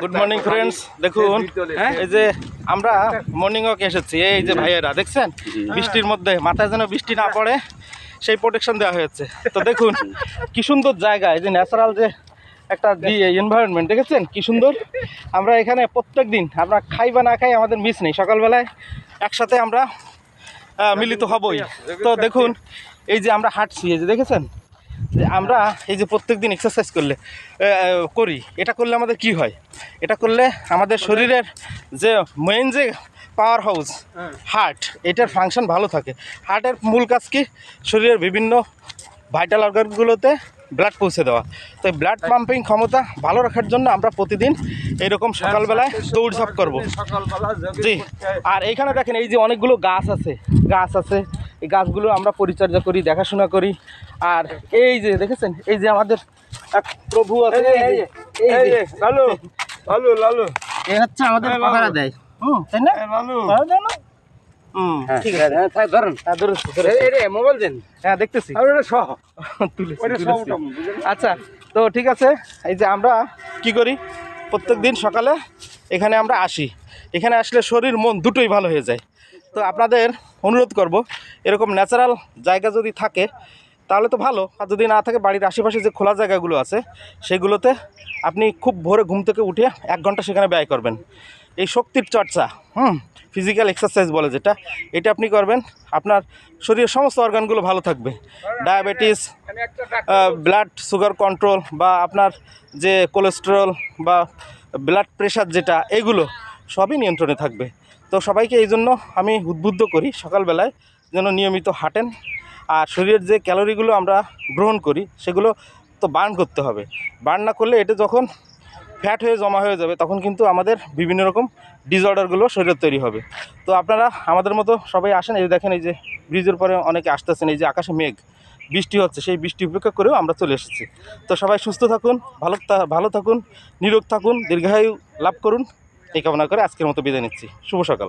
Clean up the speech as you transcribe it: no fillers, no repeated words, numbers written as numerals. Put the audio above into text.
Good morning friends. দেখুন এই যে আমরা মর্নিং ওয়াকে এসেছি, এই যে ভাইয়েরা দেখছেন বৃষ্টির মধ্যে মাথায় যেন বৃষ্টি না পড়ে সেই প্রোটেকশন দেওয়া হয়েছে। তো দেখুন কি সুন্দর জায়গা, এই যে ন্যাচারাল যে একটা এনভায়রনমেন্ট দেখেছেন কি সুন্দর। আমরা এখানে প্রত্যেক দিন আমরা খাই বা না খাই আমাদের মিস নেই, সকালবেলায় একসাথে আমরা মিলিত হবই। তো দেখুন এই যে আমরা হাঁটছি, এই যে দেখেছেন যে আমরা এই যে প্রত্যেক দিন এক্সারসাইজ করি, এটা করলে আমাদের কি হয়, এটা করলে আমাদের শরীরের যে মেইন যে পাওয়ার হাউস হার্ট, এটার ফাংশন ভালো থাকে। হার্টের মূল কাজ কি, শরীরের বিভিন্ন ভাইটাল অর্গানগুলোতে ব্লাড পৌঁছে দেওয়া। তো এই ব্লাড পাম্পিং ক্ষমতা ভালো রাখার জন্য আমরা প্রতিদিন এইরকম সকালবেলায় দৌড়ঝাঁপ করব। জি, আর এইখানে দেখেন এই যে অনেকগুলো গাছ আছে, এই গাছগুলো আমরা পরিচর্যা করি, দেখাশোনা করি। আর এই যে দেখেছেন এই যে আমাদের এক প্রভু আছে, লালু লালু লালু, এ হচ্ছে আমাদের পাহারা দেয়, তাই না পাহারা দেয় না? ঠিক আছে, ধরুন মোবাইল দেন। হ্যাঁ দেখতেছি। আচ্ছা, তো ঠিক আছে। এই যে আমরা কি করি, প্রত্যেক দিন সকালে এখানে আমরা আসি, এখানে আসলে শরীর মন দুটোই ভালো হয়ে যায়। তো আপনাদের অনুরোধ করব, এরকম ন্যাচারাল জায়গা যদি থাকে তাহলে তো ভালো, আর যদি না থাকে বাড়ির আশেপাশে যে খোলা জায়গাগুলো আছে সেগুলোতে আপনি খুব ভোরে ঘুম থেকে উঠে 1 ঘন্টা সেখানে ব্যয় করবেন। এই শক্তির চর্চা, ফিজিক্যাল এক্সারসাইজ বলে যেটা, এটা আপনি করবেন, আপনার শরীরের সমস্ত অর্গানগুলো ভালো থাকবে। ডায়াবেটিস, ব্লাড সুগার কন্ট্রোল, বা আপনার যে কোলেস্টেরল বা ব্লাড প্রেশার যেটা, এগুলো সবই নিয়ন্ত্রণে থাকবে। তো সবাইকে এই জন্য আমি উদ্বুদ্ধ করি সকালবেলায় যেন নিয়মিত হাঁটেন। আর শরীরের যে ক্যালোরিগুলো আমরা গ্রহণ করি সেগুলো তো বার্ন করতে হবে। বার্ন না করলে এটা যখন ফ্যাট হয়ে জমা হয়ে যাবে তখন কিন্তু আমাদের বিভিন্ন রকম ডিসঅর্ডারগুলো শরীরে তৈরি হবে। তো আপনারা আমাদের মতো সবাই আসেন। এই দেখেন এই যে ব্রিজের পরে অনেকে আসতেছেন, এই যে আকাশে মেঘ, বৃষ্টি হচ্ছে, সেই বৃষ্টি উপেক্ষা করেও আমরা চলে এসেছি। তো সবাই সুস্থ থাকুন, ভালো থাকুন, নিরোগ থাকুন, দীর্ঘায়ু লাভ করুন, এই কামনা করে আজকের মতো বিদায় নিচ্ছি। শুভ সকাল।